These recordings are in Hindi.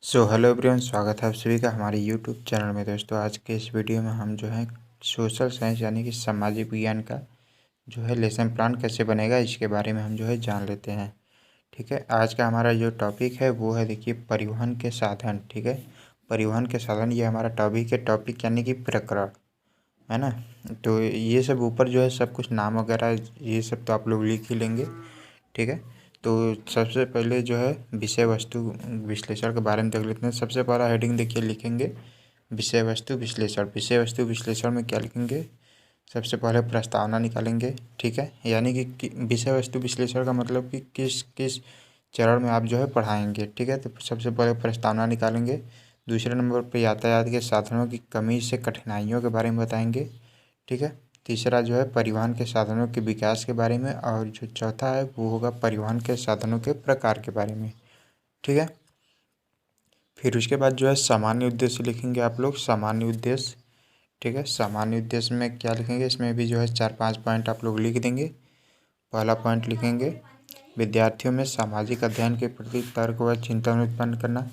हेलो एवरीवन, स्वागत है आप सभी का हमारे यूट्यूब चैनल में। दोस्तों, आज के इस वीडियो में हम जो है सोशल साइंस यानी कि सामाजिक विज्ञान का जो है लेसन प्लान कैसे बनेगा इसके बारे में हम जो है जान लेते हैं। ठीक है, आज का हमारा जो टॉपिक है वो है, देखिए, परिवहन के साधन। ठीक है, परिवहन के साधन ये हमारा टॉपिक यानी कि प्रकरण है ना। तो ये सब ऊपर जो है सब कुछ नाम वगैरह ये सब तो आप लोग लिख ही लेंगे। ठीक है, तो सबसे पहले जो है विषय वस्तु विश्लेषण के बारे में देख लेते हैं। सबसे पहला हेडिंग देखिए, लिखेंगे विषय वस्तु विश्लेषण। विषय वस्तु विश्लेषण में क्या लिखेंगे? सबसे पहले प्रस्तावना निकालेंगे। ठीक है, यानी कि विषय वस्तु विश्लेषण का मतलब कि किस किस चरण में आप जो है पढ़ाएंगे। ठीक है, तो सबसे पहले प्रस्तावना निकालेंगे। दूसरे नंबर पर यातायात के साधनों की कमी से कठिनाइयों के बारे में बताएंगे। ठीक है, तीसरा जो है परिवहन के साधनों के विकास के बारे में, और जो चौथा है वो होगा परिवहन के साधनों के प्रकार के बारे में। ठीक है, फिर उसके बाद जो है सामान्य उद्देश्य लिखेंगे आप लोग, सामान्य उद्देश्य। ठीक है, सामान्य उद्देश्य में क्या लिखेंगे? इसमें भी जो है 4-5 पॉइंट आप लोग लिख देंगे। पहला पॉइंट लिखेंगे विद्यार्थियों में सामाजिक अध्ययन के प्रति तर्क व चिंतन उत्पन्न करना।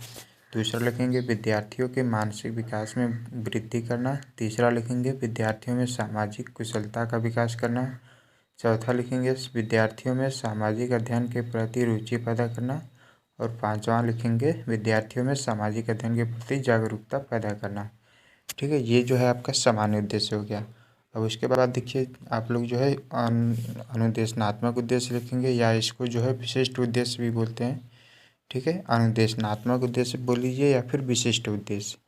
दूसरा लिखेंगे विद्यार्थियों के मानसिक विकास में वृद्धि करना। तीसरा लिखेंगे विद्यार्थियों में सामाजिक कुशलता का विकास करना। चौथा लिखेंगे विद्यार्थियों में सामाजिक अध्ययन के प्रति रुचि पैदा करना। और पांचवा लिखेंगे विद्यार्थियों में सामाजिक अध्ययन के प्रति जागरूकता पैदा करना। ठीक है, ये जो है आपका सामान्य उद्देश्य हो गया। अब उसके बाद देखिए आप लोग जो है अनुदेशनात्मक उद्देश्य लिखेंगे, या इसको जो है विशिष्ट उद्देश्य भी बोलते हैं। ठीक है, अनुदेशनात्मक उद्देश्य बोल लीजिए या फिर विशिष्ट उद्देश्य।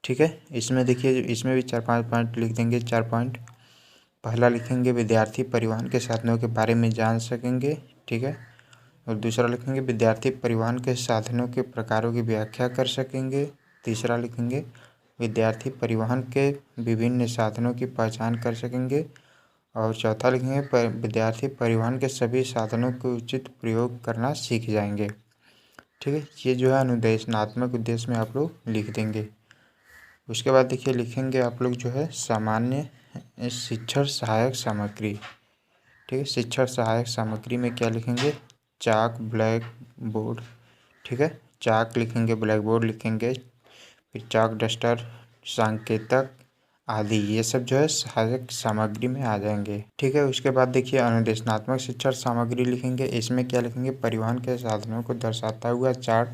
ठीक है, इसमें देखिए इसमें भी 4-5 पॉइंट लिख देंगे। 4 पॉइंट। पहला लिखेंगे विद्यार्थी परिवहन के साधनों के बारे में जान सकेंगे। ठीक है, और दूसरा लिखेंगे विद्यार्थी परिवहन के साधनों के प्रकारों की व्याख्या कर सकेंगे। तीसरा लिखेंगे विद्यार्थी परिवहन के विभिन्न साधनों की पहचान कर सकेंगे। और चौथा लिखेंगे विद्यार्थी परिवहन के सभी साधनों के उचित प्रयोग करना सीख जाएंगे। ठीक है, ये जो है अनुदेशनात्मक उद्देश्य में आप लोग लिख देंगे। उसके बाद देखिए लिखेंगे आप लोग जो है सामान्य शिक्षण सहायक सामग्री। ठीक है, शिक्षण सहायक सामग्री में क्या लिखेंगे? चाक, ब्लैक बोर्ड। ठीक है, चाक लिखेंगे, ब्लैक बोर्ड लिखेंगे, फिर चाक, डस्टर, संकेतक आदि, ये सब जो है सहायक सामग्री में आ जाएंगे। ठीक है, उसके बाद देखिए अनुदेशनात्मक शिक्षण सामग्री लिखेंगे। इसमें क्या लिखेंगे? परिवहन के साधनों को दर्शाता हुआ चार्ट।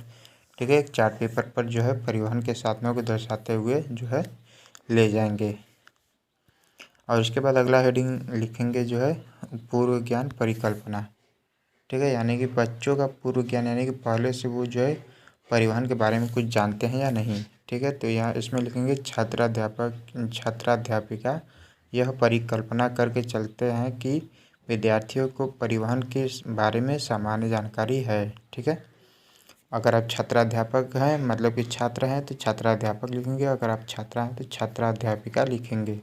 ठीक है, एक चार्ट पेपर पर जो है परिवहन के साधनों को दर्शाते हुए जो है ले जाएंगे। और उसके बाद अगला हेडिंग लिखेंगे जो है पूर्व ज्ञान परिकल्पना। ठीक है, यानी कि बच्चों का पूर्व ज्ञान, यानी कि पहले से वो जो है परिवहन के बारे में कुछ जानते हैं या नहीं। ठीक है, तो यहाँ इसमें लिखेंगे छात्राध्यापिका यह परिकल्पना करके चलते हैं कि विद्यार्थियों को परिवहन के बारे में सामान्य जानकारी है। ठीक है, अगर आप छात्राध्यापक हैं, मतलब कि छात्र हैं, तो छात्राध्यापक लिखेंगे। अगर आप छात्रा हैं तो छात्राध्यापिका लिखेंगे।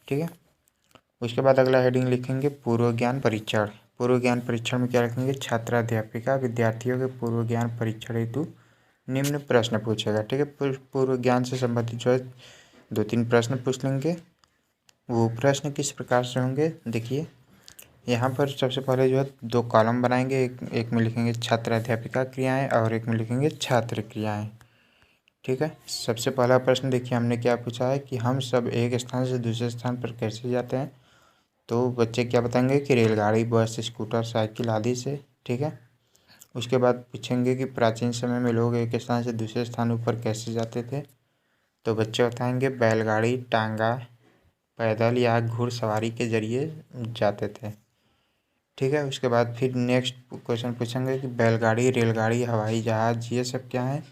ठीक है, उसके बाद अगला हेडिंग लिखेंगे पूर्व ज्ञान परीक्षण। पूर्व ज्ञान परीक्षण में क्या लिखेंगे? छात्राध्यापिका विद्यार्थियों के पूर्व ज्ञान परीक्षण हेतु निम्न प्रश्न पूछेगा। ठीक है, पूर्व ज्ञान से संबंधित जो है 2-3 प्रश्न पूछ लेंगे। वो प्रश्न किस प्रकार से होंगे? देखिए यहाँ पर सबसे पहले जो है 2 कॉलम बनाएंगे। एक में लिखेंगे छात्राध्यापिका क्रियाएं और एक में लिखेंगे छात्र क्रियाएं। ठीक है, सबसे पहला प्रश्न देखिए हमने क्या पूछा है कि हम सब एक स्थान से दूसरे स्थान पर कैसे जाते हैं। तो बच्चे क्या बताएंगे कि रेलगाड़ी, बस, स्कूटर, साइकिल आदि से। ठीक है, उसके बाद पूछेंगे कि प्राचीन समय में लोग एक स्थान से दूसरे स्थानों पर कैसे जाते थे। तो बच्चे बताएंगे बैलगाड़ी, टांगा, पैदल या घुड़सवारी के जरिए जाते थे। ठीक है, उसके बाद फिर नेक्स्ट क्वेश्चन पूछेंगे कि बैलगाड़ी, रेलगाड़ी, हवाई जहाज़ ये सब क्या है।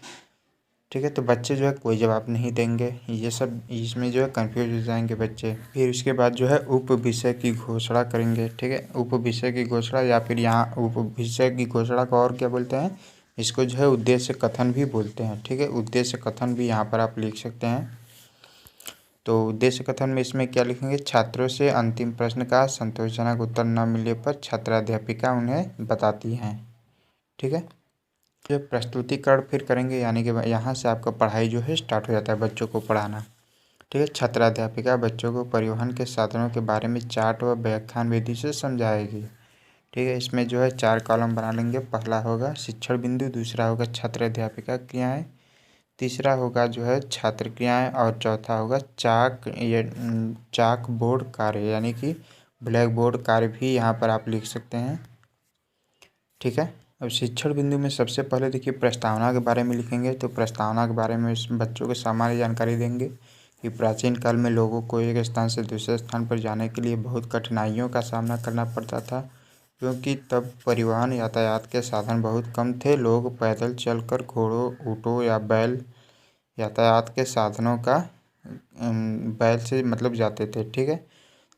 ठीक है, तो बच्चे जो है कोई जवाब नहीं देंगे। ये सब इसमें जो है कंफ्यूज हो जाएंगे बच्चे। फिर उसके बाद जो है उप विषय की घोषणा करेंगे। ठीक है, उप विषय की घोषणा, या फिर यहाँ उप विषय की घोषणा को और क्या बोलते हैं? इसको जो है उद्देश्य कथन भी बोलते हैं। ठीक है, उद्देश्य कथन भी यहाँ पर आप लिख सकते हैं। तो उद्देश्य कथन में इसमें क्या लिखेंगे? छात्रों से अंतिम प्रश्न का संतोषजनक उत्तर न मिलने पर छात्राध्यापिका उन्हें बताती हैं। ठीक है, जो प्रस्तुतिकरण फिर करेंगे, यानी कि यहाँ से आपका पढ़ाई जो है स्टार्ट हो जाता है, बच्चों को पढ़ाना। ठीक है, छात्राध्यापिका बच्चों को परिवहन के साधनों के बारे में चार्ट व व्याख्यान विधि से समझाएगी। ठीक है। इसमें जो है 4 कॉलम बना लेंगे। पहला होगा शिक्षण बिंदु, दूसरा होगा छात्र अध्यापिका क्रियाएँ, तीसरा होगा जो है छात्र क्रियाएँ और चौथा होगा चाक बोर्ड कार्य यानी कि ब्लैक बोर्ड कार्य भी यहाँ पर आप लिख सकते हैं। ठीक है। अब शिक्षण बिंदु में सबसे पहले देखिए प्रस्तावना के बारे में लिखेंगे। तो प्रस्तावना के बारे में बच्चों को सामान्य जानकारी देंगे कि प्राचीन काल में लोगों को एक स्थान से दूसरे स्थान पर जाने के लिए बहुत कठिनाइयों का सामना करना पड़ता था, क्योंकि तब परिवहन यातायात के साधन बहुत कम थे। लोग पैदल चलकर, घोड़ों, ऊँटों या बैल यातायात के साधनों का बैल से मतलब जाते थे। ठीक है।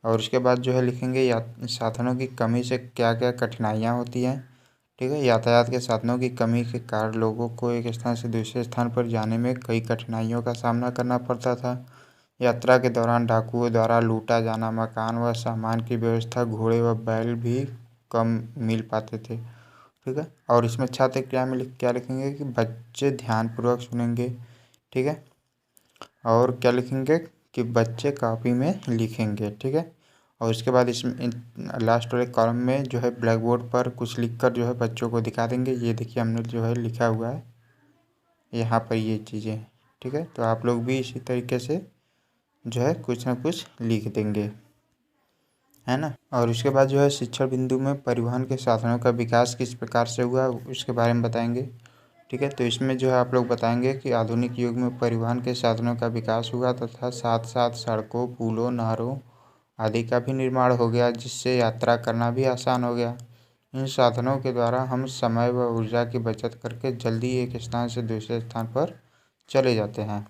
और उसके बाद जो है लिखेंगे साधनों की कमी से क्या क्या कठिनाइयाँ होती हैं। ठीक है। यातायात के साधनों की कमी के कारण लोगों को एक स्थान से दूसरे स्थान पर जाने में कई कठिनाइयों का सामना करना पड़ता था। यात्रा के दौरान डाकुओं द्वारा लूटा जाना, मकान व सामान की व्यवस्था, घोड़े व बैल भी कम मिल पाते थे। ठीक है। और इसमें छात्र क्रिया में क्या लिखेंगे कि बच्चे ध्यानपूर्वक सुनेंगे। ठीक है। और क्या लिखेंगे कि बच्चे कॉपी में लिखेंगे। ठीक है। और उसके बाद इसमें लास्ट वाले कॉलम में जो है ब्लैक बोर्ड पर कुछ लिखकर जो है बच्चों को दिखा देंगे। ये देखिए हमने जो है लिखा हुआ है यहाँ पर ये चीज़ें। ठीक है। तो आप लोग भी इसी तरीके से जो है कुछ ना कुछ लिख देंगे, है ना। और उसके बाद जो है शिक्षण बिंदु में परिवहन के साधनों का विकास किस प्रकार से हुआ उसके बारे में बताएंगे। ठीक है। तो इसमें जो है आप लोग बताएंगे कि आधुनिक युग में परिवहन के साधनों का विकास हुआ तथा साथ साथ सड़कों, पुलों, नहरों आदि का भी निर्माण हो गया, जिससे यात्रा करना भी आसान हो गया। इन साधनों के द्वारा हम समय व ऊर्जा की बचत करके जल्दी एक स्थान से दूसरे स्थान पर चले जाते हैं।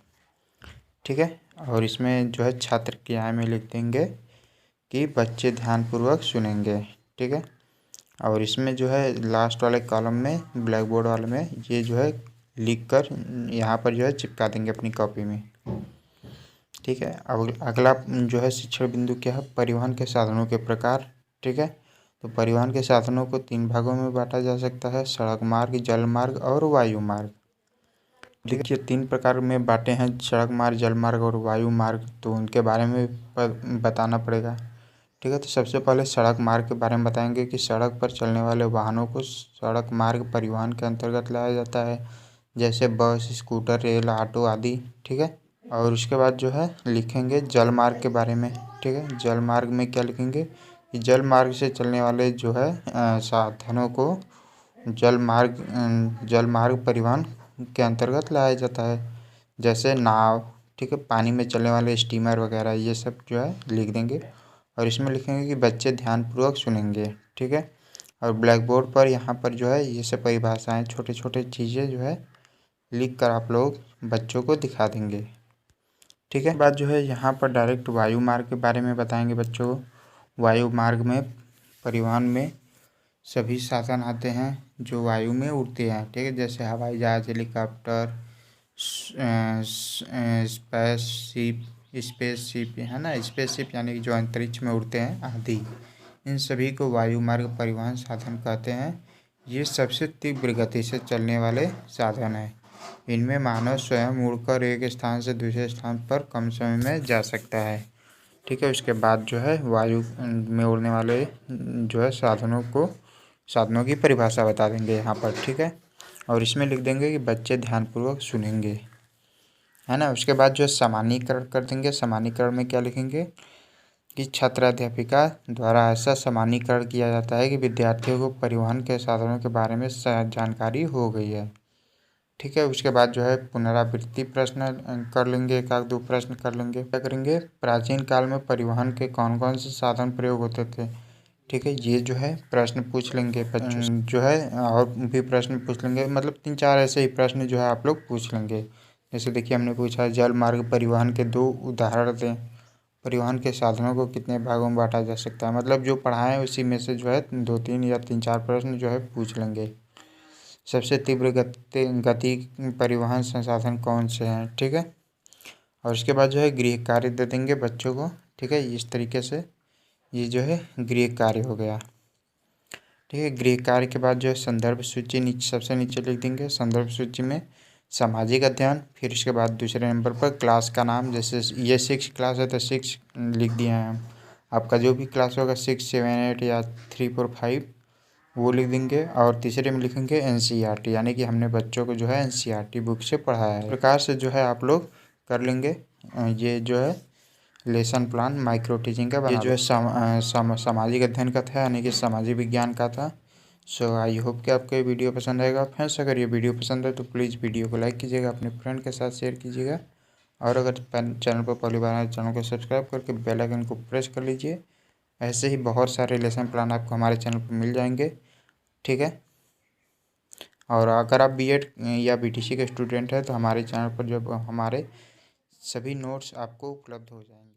ठीक है। और इसमें जो है छात्र क्रियाएँ में लिख देंगे कि बच्चे ध्यानपूर्वक सुनेंगे। ठीक है। और इसमें जो है लास्ट वाले कॉलम में ब्लैक बोर्ड वाले में ये जो है लिख कर यहाँ पर जो है चिपका देंगे अपनी कॉपी में। ठीक है। अब अगला जो है शिक्षण बिंदु क्या है, परिवहन के साधनों के प्रकार। ठीक है। तो परिवहन के साधनों को 3 भागों में बांटा जा सकता है, सड़क मार्ग, जल मार्ग और वायु मार्ग। देखिए 3 प्रकार में बांटे हैं, सड़क मार्ग, जल मार्ग और वायु मार्ग। तो उनके बारे में बताना पड़ेगा। ठीक है। तो सबसे पहले सड़क मार्ग के बारे में बताएंगे कि सड़क पर चलने वाले वाहनों को सड़क मार्ग परिवहन के अंतर्गत लाया जाता है, जैसे बस, स्कूटर, रेल, ऑटो आदि। ठीक है। और उसके बाद जो है लिखेंगे जल मार्ग के बारे में। ठीक है। जल मार्ग में क्या लिखेंगे कि जल मार्ग से चलने वाले जो है साधनों को जल मार्ग परिवहन के अंतर्गत लाया जाता है, जैसे नाव। ठीक है। पानी में चलने वाले स्टीमर वगैरह ये सब जो है लिख देंगे। और इसमें लिखेंगे कि बच्चे ध्यानपूर्वक सुनेंगे। ठीक है। और ब्लैक बोर्ड पर यहाँ पर जो है ये सब परिभाषाएँ, छोटे छोटे चीज़ें जो है लिख कर आप लोग बच्चों को दिखा देंगे। ठीक है। बाद जो है यहाँ पर डायरेक्ट वायु मार्ग के बारे में बताएंगे बच्चों को। वायु मार्ग में परिवहन में सभी साधन आते हैं जो वायु में उड़ते हैं। ठीक है। जैसे हवाई जहाज, हेलीकॉप्टर, स्पेसशिप है ना, स्पेसशिप यानी कि जो अंतरिक्ष में उड़ते हैं आदि। इन सभी को वायु मार्ग परिवहन साधन कहते हैं। ये सबसे तीव्र गति से चलने वाले साधन हैं। इनमें मानव स्वयं उड़कर एक स्थान से दूसरे स्थान पर कम समय में जा सकता है। ठीक है। उसके बाद जो है वायु में उड़ने वाले जो है साधनों की परिभाषा बता देंगे यहाँ पर। ठीक है। और इसमें लिख देंगे कि बच्चे ध्यानपूर्वक सुनेंगे, है ना। उसके बाद जो है सामान्यीकरण कर देंगे। सामान्यीकरण में क्या लिखेंगे कि छात्र अध्यापिका द्वारा ऐसा सामान्यीकरण किया जाता है कि विद्यार्थियों को परिवहन के साधनों के बारे में जानकारी हो गई है। ठीक है। उसके बाद जो है पुनरावृत्ति प्रश्न कर लेंगे, 1-2 प्रश्न कर लेंगे। क्या करेंगे, प्राचीन काल में परिवहन के कौन कौन से साधन प्रयोग होते थे। ठीक है। ये जो है प्रश्न पूछ लेंगे बच्चों से। जो है और भी प्रश्न पूछ लेंगे, मतलब 3-4 ऐसे ही प्रश्न जो है आप लोग पूछ लेंगे। जैसे देखिए हमने पूछा जल मार्ग परिवहन के 2 उदाहरण दें। परिवहन के साधनों को कितने भागों में बांटा जा सकता है, मतलब जो पढ़ाएं उसी में से जो है 2-3 या 3-4 प्रश्न जो है पूछ लेंगे। सबसे तीव्र गति परिवहन संसाधन कौन से हैं। ठीक है। और उसके बाद जो है गृह कार्य दे देंगे बच्चों को। ठीक है। इस तरीके से ये जो है गृह कार्य हो गया। ठीक है। गृह कार्य के बाद जो है संदर्भ सूची सबसे नीचे लिख देंगे। संदर्भ सूची में सामाजिक अध्ययन, फिर उसके बाद दूसरे नंबर पर क्लास का नाम, जैसे ये 6 क्लास है तो 6 लिख दिए हैं हम। आपका जो भी क्लास होगा 6, 7, 8 या 3, 4, 5 वो लिख देंगे और तीसरे में लिखेंगे NCERT, यानी कि हमने बच्चों को जो है NCERT बुक से पढ़ाया है। इस प्रकार से जो है आप लोग कर लेंगे। ये जो है लेसन प्लान माइक्रो टीचिंग का ये जो है सामाजिक अध्ययन का था, यानी कि सामाजिक विज्ञान का था। सो आई होप कि आपको ये वीडियो पसंद आएगा। फ्रेंड्स, अगर ये वीडियो पसंद है तो प्लीज़ वीडियो को लाइक कीजिएगा, अपने फ्रेंड के साथ शेयर कीजिएगा, और अगर चैनल पर पहली बार आए चैनल को सब्सक्राइब करके बेल आइकन को प्रेस कर लीजिए। ऐसे ही बहुत सारे लेसन प्लान आपको हमारे चैनल पर मिल जाएंगे, ठीक है। और अगर आप BEd या BTC के स्टूडेंट हैं तो हमारे चैनल पर जो हमारे सभी नोट्स आपको उपलब्ध हो जाएंगे।